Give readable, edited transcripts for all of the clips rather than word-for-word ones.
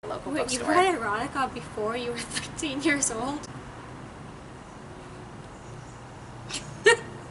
local Wait, bookstore. you read erotica before you were 13 years old?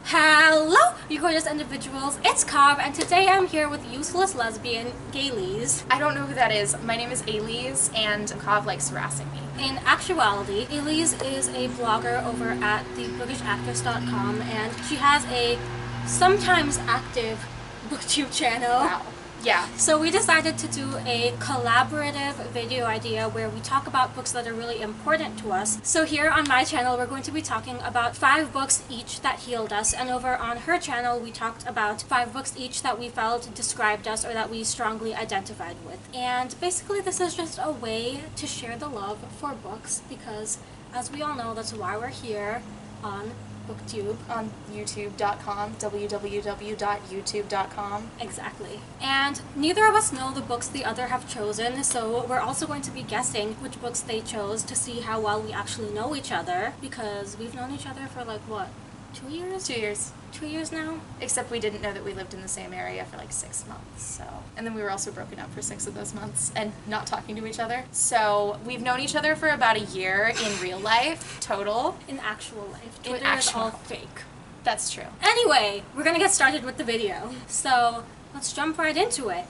Hello, you gorgeous individuals. It's Cobb, and today I'm here with useless lesbian GAYLEEZ'S. I don't know who that is. My name is GAYLEEZ'S, and Kav likes harassing me. In actuality, GAYLEEZ'S is a blogger over at thebookishactress.com, and she has a sometimes active booktube channel. Wow. Yeah. So we decided to do a collaborative video idea where we talk about books that are really important to us. So here on my channel, we're going to be talking about 5 books each that healed us, and over on her channel, we talked about 5 books each that we felt described us or that we strongly identified with. And basically this is just a way to share the love for books because, as we all know, that's why we're here on booktube. On youtube.com, www.youtube.com. Exactly. And neither of us know the books the other have chosen, so we're also going to be guessing which books they chose to see how well we actually know each other, because we've known each other for like, what, 2 years? 2 years. 2 years now? Except we didn't know that we lived in the same area for like 6 months, so. And then we were also broken up for 6 of those months and not talking to each other. So we've known each other for about a year in real life, total. In actual life. In Twitter is actual- all fake. That's true. Anyway, we're gonna get started with the video. So, let's jump right into it.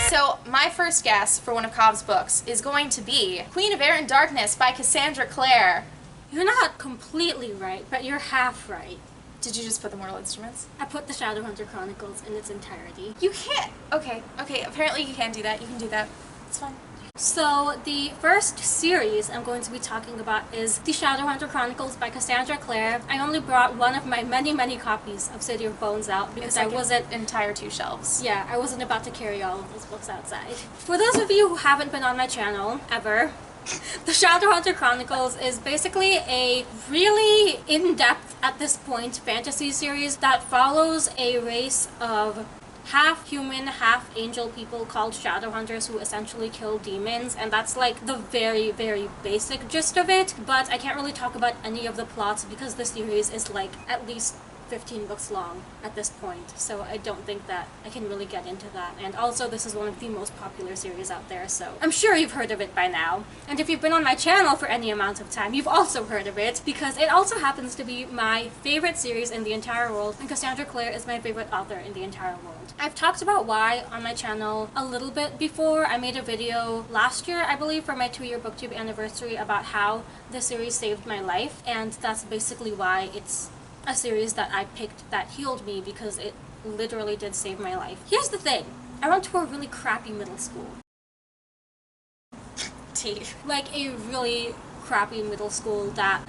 So my first guess for one of Kav's books is going to be Queen of Air and Darkness by Cassandra Clare. You're not completely right, but you're half right. Did you just put the Mortal Instruments? I put the Shadowhunter Chronicles in its entirety. You can't. Okay, apparently you can do that. You can do that. It's fine. So, the first series I'm going to be talking about is the Shadowhunter Chronicles by Cassandra Clare. I only brought one of my many copies of City of Bones out because It's like I wasn't... an entire 2 shelves. Yeah, I wasn't about to carry all of those books outside. For those of you who haven't been on my channel, ever, the Shadowhunter Chronicles is basically a really in-depth, at this point, fantasy series that follows a race of half human, half angel people called Shadowhunters who essentially kill demons, and that's like the very basic gist of it, but I can't really talk about any of the plots because the series is like at least 15 books long at this point, so I don't think that I can really get into that. And also, this is one of the most popular series out there, so I'm sure you've heard of it by now. And if you've been on my channel for any amount of time, you've also heard of it, because it also happens to be my favorite series in the entire world, and Cassandra Clare is my favorite author in the entire world. I've talked about why on my channel a little bit before. I made a video last year, I believe, for my 2-year booktube anniversary about how the series saved my life, and that's basically why it's a series that I picked that healed me, because it literally did save my life. Here's the thing. I went to a really crappy middle school. Like a really crappy middle school that...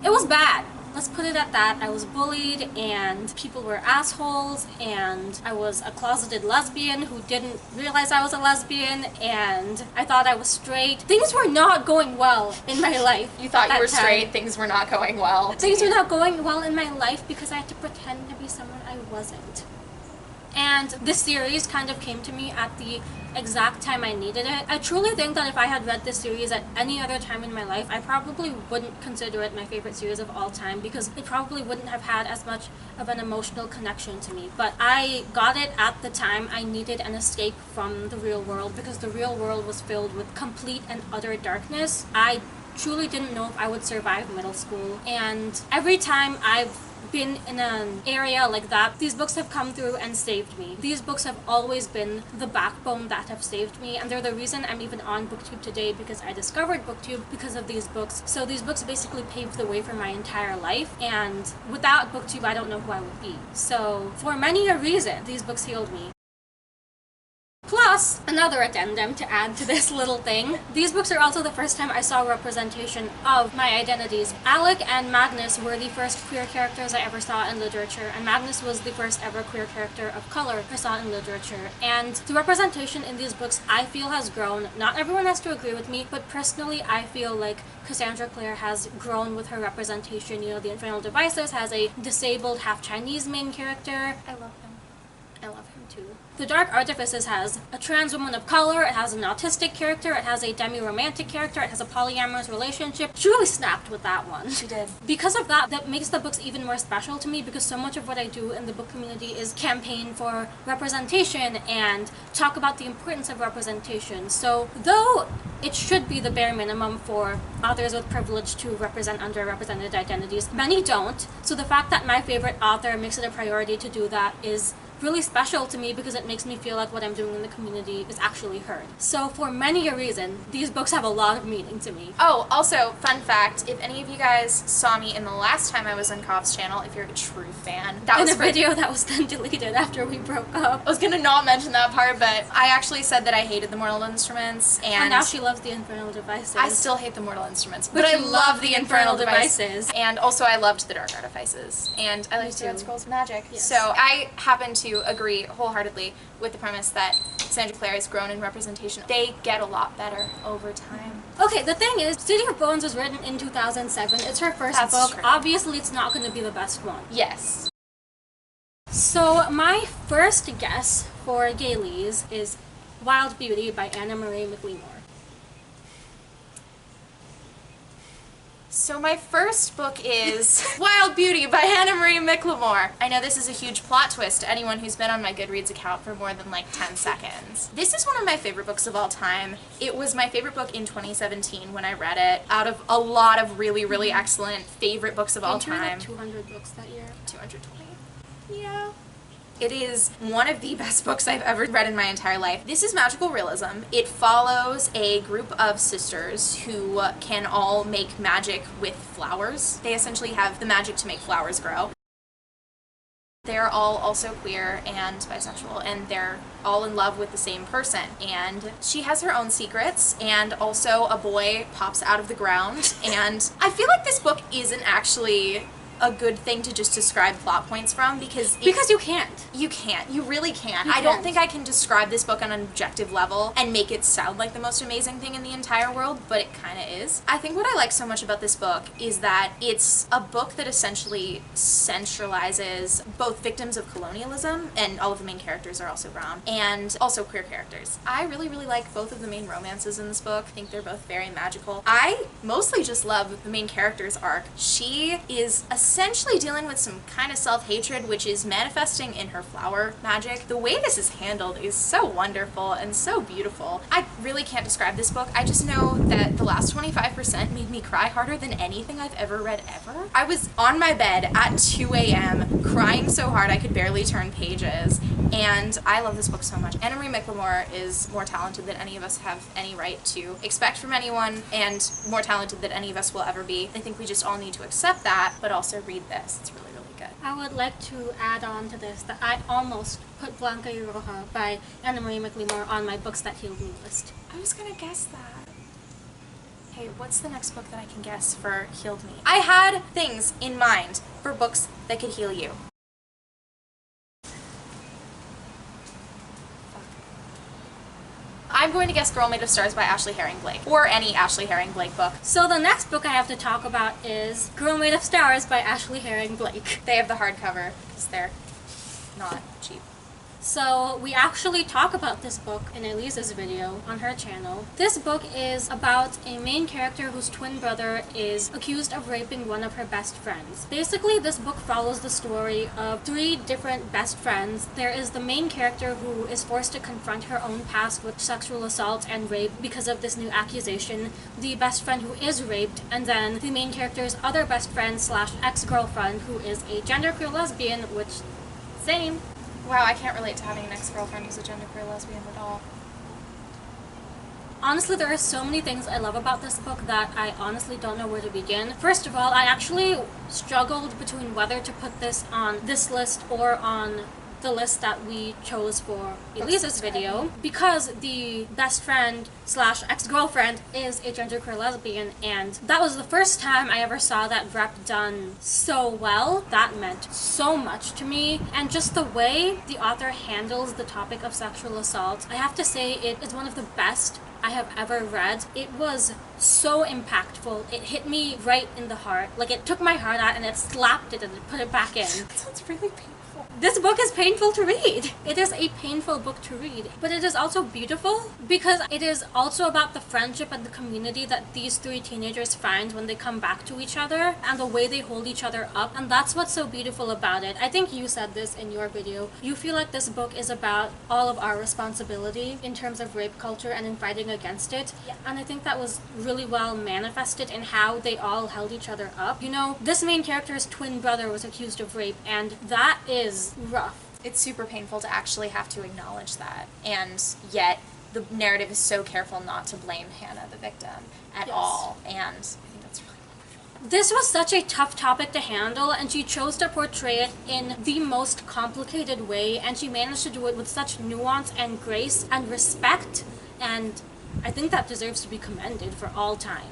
It was bad. Let's put it at that. I was bullied, and people were assholes, and I was a closeted lesbian who didn't realize I was a lesbian, and I thought I was straight. Things were not going well in my life. You thought you that were time. straight, things were not going well. Things were not going well in my life because I had to pretend to be someone I wasn't. And this series kind of came to me at the exact time I needed it. I truly think that if I had read this series at any other time in my life, I probably wouldn't consider it my favorite series of all time, because it probably wouldn't have had as much of an emotional connection to me. But I got it at the time I needed an escape from the real world, because the real world was filled with complete and utter darkness. I truly didn't know if I would survive middle school, and every time I've been in an area like that, these books have come through and saved me. These books have always been the backbone that have saved me, and they're the reason I'm even on booktube today, because I discovered booktube because of these books. So these books basically paved the way for my entire life, and without booktube I don't know who I would be. So for many a reason, these books healed me. Plus, another addendum to add to this little thing, these books are also the first time I saw representation of my identities. Alec and Magnus were the first queer characters I ever saw in literature, and Magnus was the first ever queer character of color I saw in literature. And the representation in these books, I feel, has grown. Not everyone has to agree with me, but personally I feel like Cassandra Clare has grown with her representation. You know, The Infernal Devices has a disabled half-Chinese main character. I love him. I love him too. The Dark Artifices has a trans woman of color, it has an autistic character, it has a demi-romantic character, it has a polyamorous relationship. She really snapped with that one. She did. Because of that, that makes the books even more special to me, because so much of what I do in the book community is campaign for representation and talk about the importance of representation. So though it should be the bare minimum for authors with privilege to represent underrepresented identities, many don't. So the fact that my favorite author makes it a priority to do that is really special to me, because it makes me feel like what I'm doing in the community is actually heard. So for many a reason, these books have a lot of meaning to me. Oh, also, fun fact, if any of you guys saw me in the last time I was on Kov's channel, if you're a true fan, that In was a video that was then deleted after we broke up. I was gonna not mention that part, but I actually said that I hated the Mortal Instruments, And now she loves the Infernal Devices. I still hate the Mortal Instruments, But but I you love the Infernal Devices. Devices. And also I loved the Dark Artifices. And I liked too. Red Scrolls of Magic. Yes. So I happen to agree wholeheartedly with the premise that Sandra Clare has grown in representation. They get a lot better over time. Okay, the thing is, City of Bones was written in 2007. It's her first That's book. true. Obviously, it's not going to be the best one. Yes. So my first guess for GAYLEEZ'S is Wild Beauty by Anna Marie McLemore. So my first book is Wild Beauty by Anna Marie McLemore. I know this is a huge plot twist to anyone who's been on my Goodreads account for more than like 10 seconds. This is one of my favorite books of all time. It was my favorite book in 2017 when I read it, out of a lot of really, really excellent favorite books of all Didn't you read, time. like 200 books that year? 220. Yeah. It is one of the best books I've ever read in my entire life. This is magical realism. It follows a group of sisters who can all make magic with flowers. They essentially have the magic to make flowers grow. They're all also queer and bisexual, and they're all in love with the same person. And she has her own secrets, and also a boy pops out of the ground. And I feel like this book isn't actually a good thing to just describe plot points from, because you can't. You can't. You really can't. You I don't can't. think I can describe this book on an objective level and make it sound like the most amazing thing in the entire world, but it kind of is. I think what I like so much about this book is that it's a book that essentially centralizes both victims of colonialism, and all of the main characters are also brown, and also queer characters. I really, really like both of the main romances in this book. I think they're both very magical. I mostly just love the main character's arc. She is essentially dealing with some kind of self-hatred, which is manifesting in her flower magic. The way this is handled is so wonderful and so beautiful. I really can't describe this book. I just know that the last 25% made me cry harder than anything I've ever read ever. I was on my bed at 2 a.m. crying so hard I could barely turn pages, and I love this book so much. Anna Marie McLemore is more talented than any of us have any right to expect from anyone, and more talented than any of us will ever be. I think we just all need to accept that, but also read this. It's really, really good. I would like to add on to this that I almost put Blanca y Roja by Anna Marie McLemore on my books that healed me list. I was gonna guess that. Hey, what's the next book that I can guess for healed me? I had things in mind for books that could heal you. I'm going to guess Girl Made of Stars by Ashley Herring Blake, or any Ashley Herring Blake book. So the next book I have to talk about is Girl Made of Stars by Ashley Herring Blake. They have the hardcover because they're not cheap. So we actually talk about this book in GAYLEEZ'S video on her channel. This book is about a main character whose twin brother is accused of raping one of her best friends. Basically, this book follows the story of 3 different best friends. There is the main character who is forced to confront her own past with sexual assault and rape because of this new accusation, the best friend who is raped, and then the main character's other best friend slash ex-girlfriend who is a genderqueer lesbian, which, same. Wow, I can't relate to having an ex-girlfriend who's a genderqueer lesbian at all. Honestly, there are so many things I love about this book that I honestly don't know where to begin. First of all, I actually struggled between whether to put this on this list or on the list that we chose for GAYLEEZ'S video, because the best friend slash ex-girlfriend is a genderqueer lesbian, and that was the first time I ever saw that rep done so well. That meant so much to me, and just the way the author handles the topic of sexual assault, I have to say it is one of the best I have ever read. It was so impactful. It hit me right in the heart. Like, it took my heart out and it slapped it and it put it back in. That sounds really painful. This book is painful to read. It is a painful book to read, but it is also beautiful because it is also about the friendship and the community that these three teenagers find when they come back to each other and the way they hold each other up, and that's what's so beautiful about it. I think you said this in your video. You feel like this book is about all of our responsibility in terms of rape culture and in fighting against it, and I think that was really well manifested in how they all held each other up. You know, this main character's twin brother was accused of rape, and that is rough. It's super painful to actually have to acknowledge that, and yet the narrative is so careful not to blame Hannah, the victim, at all, and I think that's really wonderful. This was such a tough topic to handle, and she chose to portray it in the most complicated way, and she managed to do it with such nuance and grace and respect, and I think that deserves to be commended for all time.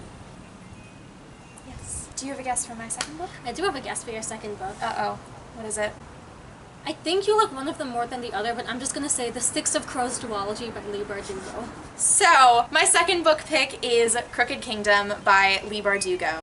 Yes. Do you have a guess for my second book? I do have a guess for your second book. Uh-oh. What is it? I think you like one of them more than the other, but I'm just gonna say The Six of Crows duology by Leigh Bardugo. So, my second book pick is Crooked Kingdom by Leigh Bardugo.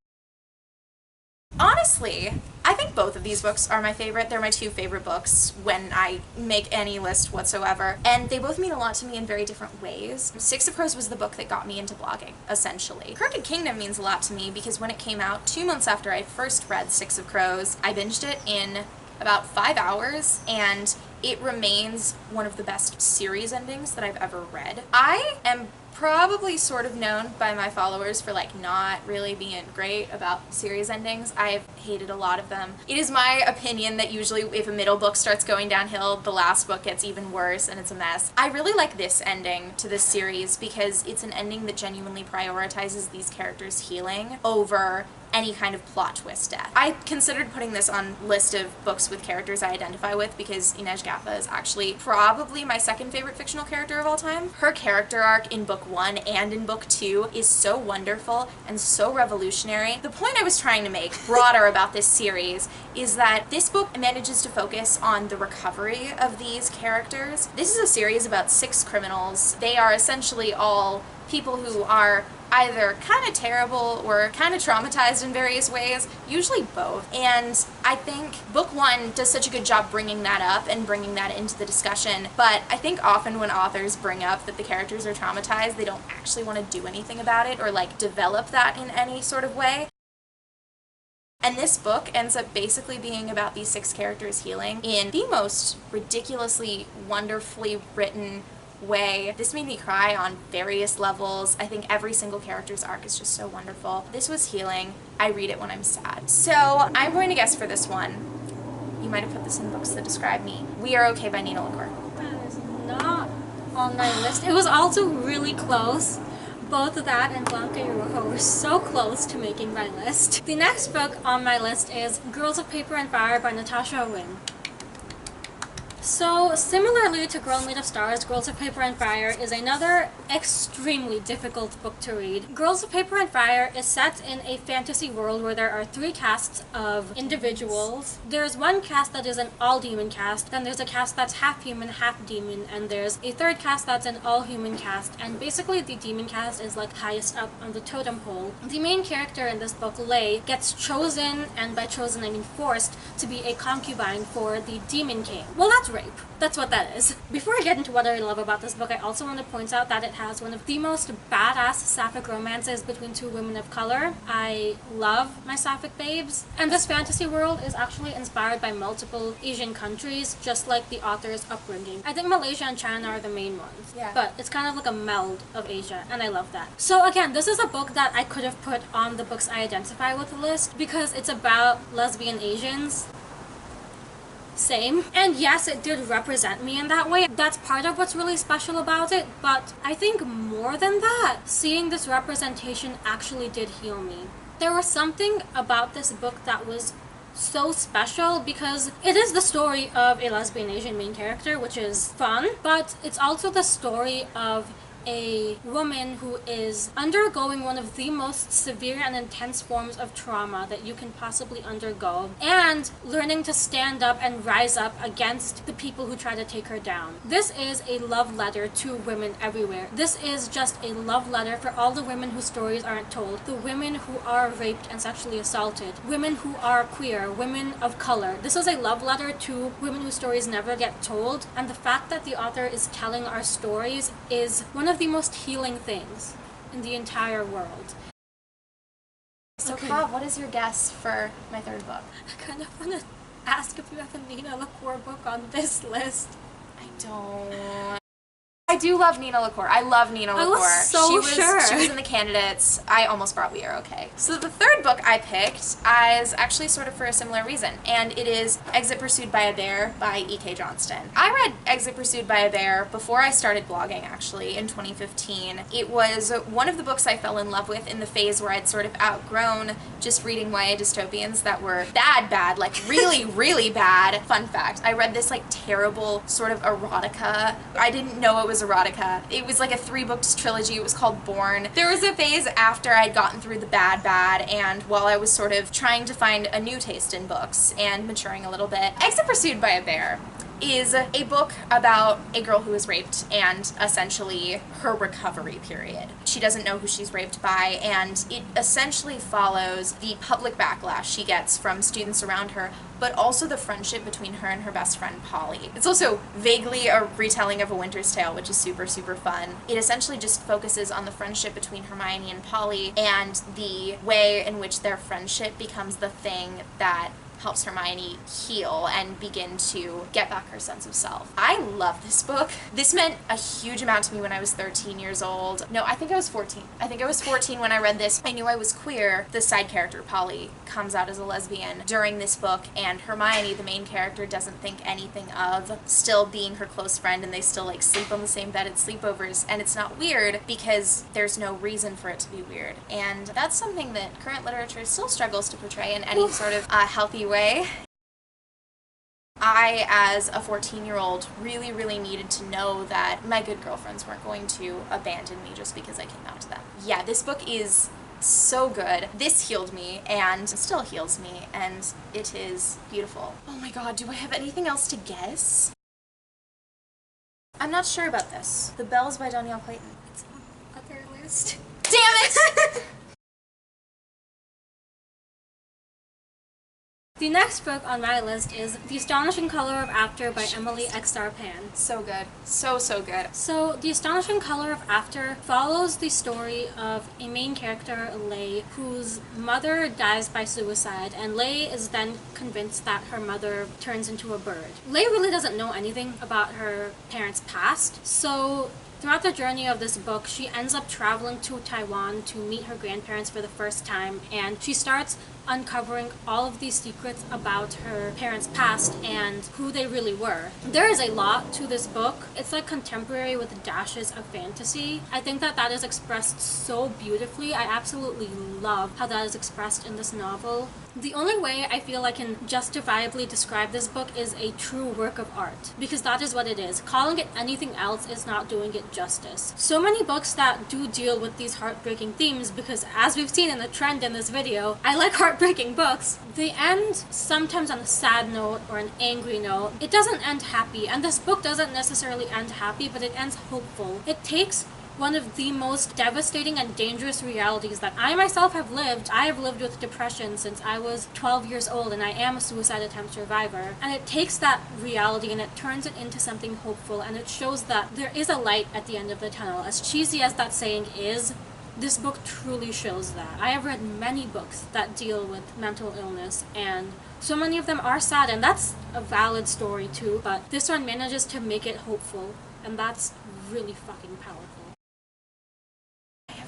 Honestly, I think both of these books are my favorite. They're my two favorite books when I make any list whatsoever. And they both mean a lot to me in very different ways. Six of Crows was the book that got me into blogging, essentially. Crooked Kingdom means a lot to me because when it came out 2 months after I first read Six of Crows, I binged it in about 5 hours, and it remains one of the best series endings that I've ever read. I am probably sort of known by my followers for like not really being great about series endings. I've hated a lot of them. It is my opinion that usually if a middle book starts going downhill, the last book gets even worse and it's a mess. I really like this ending to this series because it's an ending that genuinely prioritizes these characters' healing over any kind of plot twist death. I considered putting this on list of books with characters I identify with because Inej Gaffa is actually probably my second favorite fictional character of all time. Her character arc in book 1 and in book 2 is so wonderful and so revolutionary. The point I was trying to make broader about this series is that this book manages to focus on the recovery of these characters. This is a series about 6 criminals. They are essentially all people who are either kind of terrible or kind of traumatized in various ways, usually both. And I think book 1 does such a good job bringing that up and bringing that into the discussion, but I think often when authors bring up that the characters are traumatized, they don't actually want to do anything about it or like develop that in any sort of way. And this book ends up basically being about these 6 characters healing in the most ridiculously wonderfully written way. This made me cry on various levels. I think every single character's arc is just so wonderful. This was healing. I read it when I'm sad. So I'm going to guess for this one. You might have put this in books that describe me. We Are Okay by Nina LaCour. That is not on my list. It was also really close. Both of that and Blanca y Rojo were so close to making my list. The next book on my list is Girls of Paper and Fire by Natasha Wynne. So, similarly to Girl Made of Stars, Girls of Paper and Fire is another extremely difficult book to read. Girls of Paper and Fire is set in a fantasy world where there are 3 casts of individuals. There's one cast that is an all-demon cast, then there's a cast that's half human, half demon, and there's a third cast that's an all-human cast, and basically the demon cast is like highest up on the totem pole. The main character in this book, Lay, gets chosen, and by chosen I mean forced, to be a concubine for the Demon King. Well, that's rape. That's what that is. Before I get into what I love about this book, I also want to point out that it has one of the most badass sapphic romances between 2 women of color. I love my sapphic babes. And this fantasy world is actually inspired by multiple Asian countries, just like the author's upbringing. I think Malaysia and China are the main ones. Yeah. But it's kind of like a meld of Asia, and I love that. So again, this is a book that I could have put on the books I identify with the list because it's about lesbian Asians. Same. And yes, it did represent me in that way. That's part of what's really special about it, but I think more than that, seeing this representation actually did heal me. There was something about this book that was so special because it is the story of a lesbian Asian main character, which is fun, but it's also the story of a woman who is undergoing one of the most severe and intense forms of trauma that you can possibly undergo, and learning to stand up and rise up against the people who try to take her down. This is a love letter to women everywhere. This is just a love letter for all the women whose stories aren't told, the women who are raped and sexually assaulted, women who are queer, women of color. This is a love letter to women whose stories never get told, and the fact that the author is telling our stories is one of the most healing things in the entire world. So Okay. Kav, what is your guess for my third book? I kind of want to ask if you have a Nina LaCour book on this list. I don't. I do love Nina LaCour. I love Nina LaCour. I was so sure. She was in the candidates. I almost brought We Are Okay. So the third book I picked is actually sort of for a similar reason, and it is Exit Pursued by a Bear by E.K. Johnston. I read Exit Pursued by a Bear before I started blogging, actually, in 2015. It was one of the books I fell in love with in the phase where I'd sort of outgrown just reading YA dystopians that were bad, like really, really bad. Fun fact, I read this like terrible sort of erotica. I didn't know it was erotica. It was like a 3-book trilogy. It was called Born. There was a phase after I'd gotten through the bad, and while I was sort of trying to find a new taste in books and maturing a little bit. Exit Pursued by a Bear is a book about a girl who was raped and essentially her recovery period. She doesn't know who she's raped by, and it essentially follows the public backlash she gets from students around her, but also the friendship between her and her best friend Polly. It's also vaguely a retelling of A Winter's Tale, which is super, super fun. It essentially just focuses on the friendship between Hermione and Polly and the way in which their friendship becomes the thing that helps Hermione heal and begin to get back her sense of self. I love this book. This meant a huge amount to me when I was 13 years old. No, I think I was 14. I think I was 14 when I read this. I knew I was queer. The side character, Polly, comes out as a lesbian during this book, and Hermione, the main character, doesn't think anything of still being her close friend, and they still like sleep on the same bed at sleepovers, and it's not weird because there's no reason for it to be weird. And that's something that current literature still struggles to portray in any sort of healthy way. I, as a 14-year-old, really, really needed to know that my good girlfriends weren't going to abandon me just because I came out to them. Yeah, this book is so good. This healed me and still heals me, and it is beautiful. Oh my god, do I have anything else to guess? I'm not sure about this. The Bells by Danielle Clayton. It's on their list. Damn it! The next book on my list is The Astonishing Color of After by Emily Extar Pan. So good. So, so good. So, The Astonishing Color of After follows the story of a main character, Lay, whose mother dies by suicide, and Lay is then convinced that her mother turns into a bird. Lay really doesn't know anything about her parents' past, so throughout the journey of this book, she ends up traveling to Taiwan to meet her grandparents for the first time, and she starts uncovering all of these secrets about her parents' past and who they really were. There is a lot to this book. It's like contemporary with dashes of fantasy. I think that that is expressed so beautifully. I absolutely love how that is expressed in this novel. The only way I feel I can justifiably describe this book is a true work of art, because that is what it is. Calling it anything else is not doing it justice. So many books that do deal with these heartbreaking themes, because as we've seen in the trend in this video, I like heartbreaking books. They end sometimes on a sad note or an angry note. It doesn't end happy, and this book doesn't necessarily end happy, but it ends hopeful. It takes one of the most devastating and dangerous realities that I myself have lived. I have lived with depression since I was 12 years old, and I am a suicide attempt survivor. And it takes that reality and it turns it into something hopeful, and it shows that there is a light at the end of the tunnel. As cheesy as that saying is, this book truly shows that. I have read many books that deal with mental illness, and so many of them are sad, and that's a valid story too, but this one manages to make it hopeful, and that's really fucking powerful.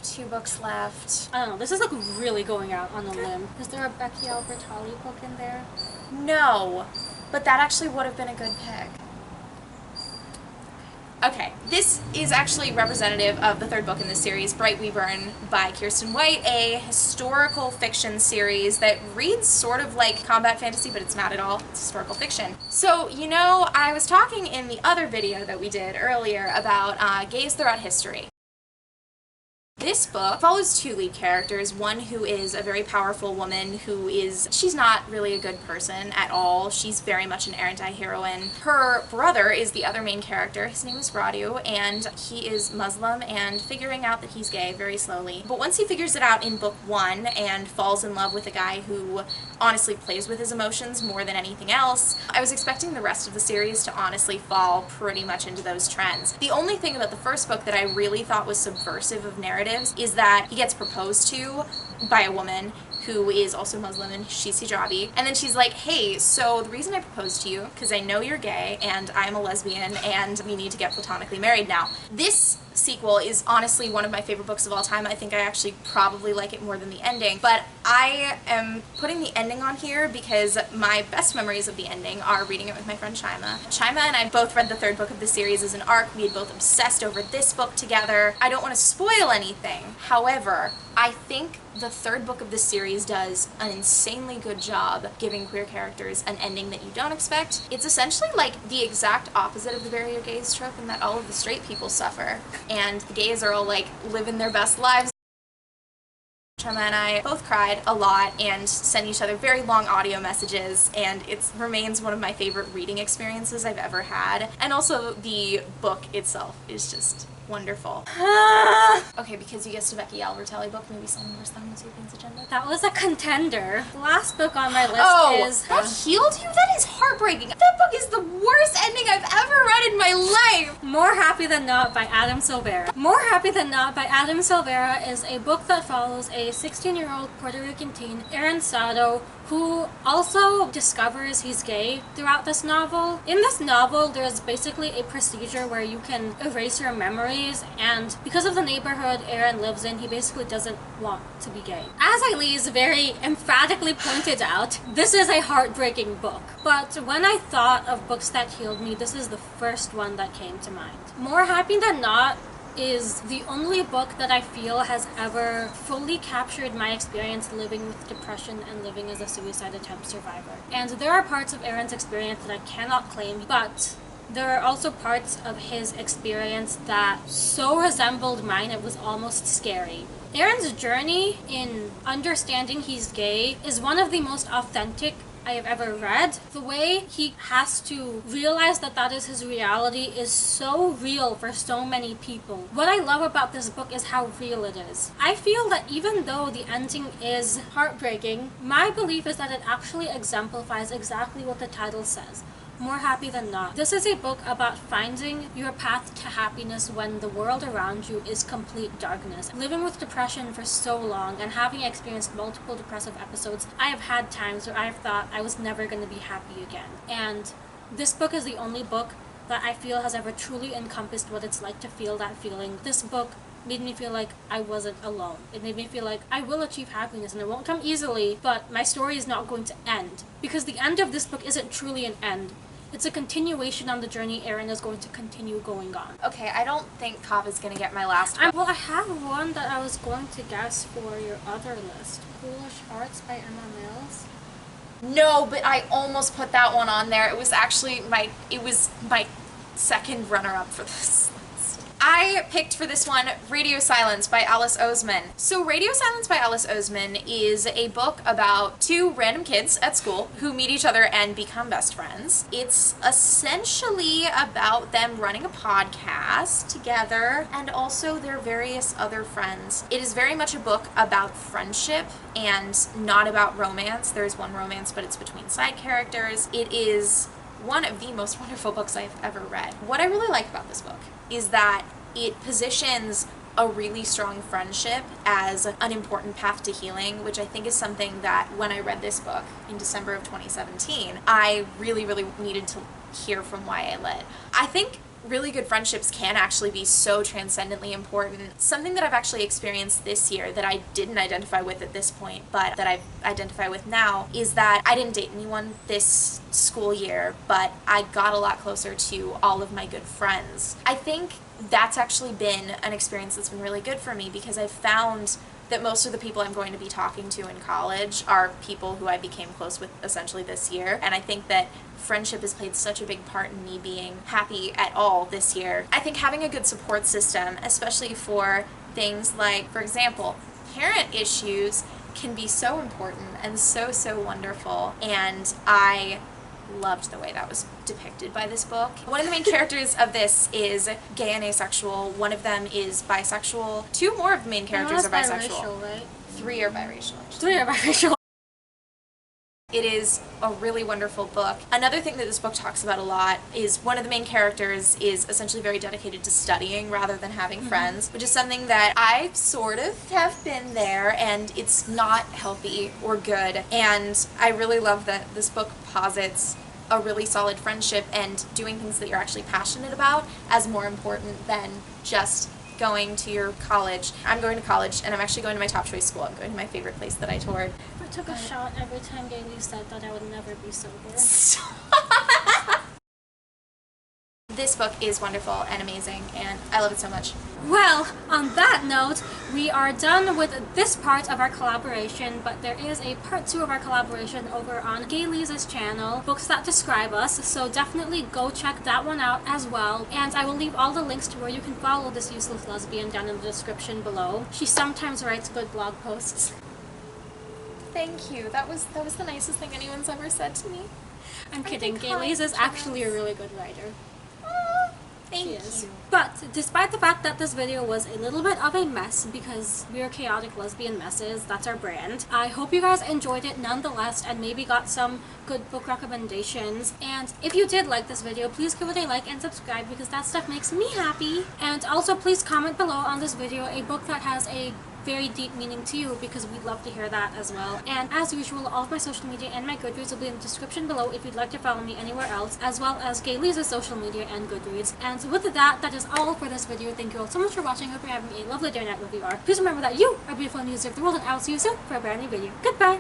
2 books left. I don't know, this is like really going out on a limb. Is there a Becky Albertalli book in there? No, but that actually would have been a good pick. Okay, this is actually representative of the 3rd book in this series, Bright We Burn by Kiersten White, a historical fiction series that reads sort of like combat fantasy, but it's not at all. It's historical fiction. So, you know, I was talking in the other video that we did earlier about gays throughout history. This book follows two lead characters, one who is a very powerful woman she's not really a good person at all. She's very much an errant heroine. Her brother is the other main character. His name is Radu, and he is Muslim and figuring out that he's gay very slowly. But once he figures it out in book 1 and falls in love with a guy who honestly plays with his emotions more than anything else, I was expecting the rest of the series to honestly fall pretty much into those trends. The only thing about the first book that I really thought was subversive of narratives is that he gets proposed to by a woman who is also Muslim and she's hijabi, and then she's like, hey, so the reason I proposed to you, because I know you're gay and I'm a lesbian and we need to get platonically married now. This sequel is honestly one of my favorite books of all time. I think I actually probably like it more than the ending, but I am putting the ending on here because my best memories of the ending are reading it with my friend Chima. Chima and I both read the third book of the series as an arc. We had both obsessed over this book together. I don't want to spoil anything. However, I think the third book of this series does an insanely good job giving queer characters an ending that you don't expect. It's essentially like the exact opposite of the bury your gays trope in that all of the straight people suffer and the gays are all like living their best lives. Chema and I both cried a lot and sent each other very long audio messages, and it remains one of my favorite reading experiences I've ever had. And also the book itself is just wonderful. Okay, because you guessed a Becky Albertelli book, maybe something worse than the Sapiens Agenda. That was a contender. The last book on my list is... that healed you? That is heartbreaking. That book is the worst ending I've ever read in my life! More Happy Than Not by Adam Silvera. More Happy Than Not by Adam Silvera is a book that follows a 16-year-old Puerto Rican teen, Aaron Sado, who also discovers he's gay throughout this novel. In this novel, there's basically a procedure where you can erase your memories, and because of the neighborhood Aaron lives in, he basically doesn't want to be gay. As Elise very emphatically pointed out, this is a heartbreaking book. But when I thought of books that healed me, this is the first one that came to mind. More Happy Than Not is the only book that I feel has ever fully captured my experience living with depression and living as a suicide attempt survivor. And there are parts of Aaron's experience that I cannot claim, but there are also parts of his experience that so resembled mine it was almost scary. Aaron's journey in understanding he's gay is one of the most authentic I have ever read. The way he has to realize that that is his reality is so real for so many people. What I love about this book is how real it is. I feel that even though the ending is heartbreaking, my belief is that it actually exemplifies exactly what the title says. More Happy Than Not. This is a book about finding your path to happiness when the world around you is complete darkness. Living with depression for so long and having experienced multiple depressive episodes, I have had times where I have thought I was never going to be happy again. And this book is the only book that I feel has ever truly encompassed what it's like to feel that feeling. This book made me feel like I wasn't alone. It made me feel like I will achieve happiness and it won't come easily, but my story is not going to end. Because the end of this book isn't truly an end. It's a continuation on the journey Aaron is going to continue going on. Okay, I don't think Kava's gonna get my last one. Well, I have one that I was going to guess for your other list. Foolish Hearts by Emma Mills. No, but I almost put that one on there. It was actually my second runner-up for this list. I picked for this one Radio Silence by Alice Oseman. So Radio Silence by Alice Oseman is a book about two random kids at school who meet each other and become best friends. It's essentially about them running a podcast together and also their various other friends. It is very much a book about friendship and not about romance. There's one romance, but it's between side characters. It is one of the most wonderful books I've ever read. What I really like about this book is that it positions a really strong friendship as an important path to healing, which I think is something that when I read this book in December of 2017, I really, really needed to hear from YA Lit. I think really good friendships can actually be so transcendently important. Something that I've actually experienced this year that I didn't identify with at this point, but that I identify with now, is that I didn't date anyone this school year, but I got a lot closer to all of my good friends. I think that's actually been an experience that's been really good for me because I've found that most of the people I'm going to be talking to in college are people who I became close with essentially this year, and I think that friendship has played such a big part in me being happy at all this year. I think having a good support system, especially for things like, for example, parent issues can be so important and so wonderful, and I loved the way that was depicted by this book. One of the main characters of this is gay and asexual. One of them is bisexual. Two more of the main characters are bisexual. Biracial, right? Three are biracial. Three are biracial. It is a really wonderful book. Another thing that this book talks about a lot is one of the main characters is essentially very dedicated to studying rather than having friends, which is something that I sort of have been there, and it's not healthy or good. And I really love that this book posits a really solid friendship and doing things that you're actually passionate about as more important than just going to your college. I'm going to college, and I'm actually going to my top choice school. I'm going to my favorite place that I toured. I took a shot every time GAYLEEZ said that I would never be sober. This book is wonderful and amazing, and I love it so much. Well, on that note, we are done with this part of our collaboration, but there is a part 2 of our collaboration over on GAYLEEZ'S channel, Books That Describe Us, so definitely go check that one out as well. And I will leave all the links to where you can follow this useless lesbian down in the description below. She sometimes writes good blog posts. Thank you. That was the nicest thing anyone's ever said to me. I'm kidding. GAYLEEZ is actually a really good writer. Thank you. But despite the fact that this video was a little bit of a mess because we're chaotic lesbian messes, that's our brand, I hope you guys enjoyed it nonetheless and maybe got some good book recommendations. And if you did like this video, please give it a like and subscribe because that stuff makes me happy. And also please comment below on this video a book that has a very deep meaning to you because we'd love to hear that as well. And as usual, all of my social media and my Goodreads will be in the description below if you'd like to follow me anywhere else, as well as GAYLEEZ'S social media and Goodreads. And with that is all for this video. Thank you all so much for watching. Hope you're having a lovely day or night wherever you are. Please remember that you are beautiful and you deserve the world, and I'll see you soon for a brand new video. Goodbye!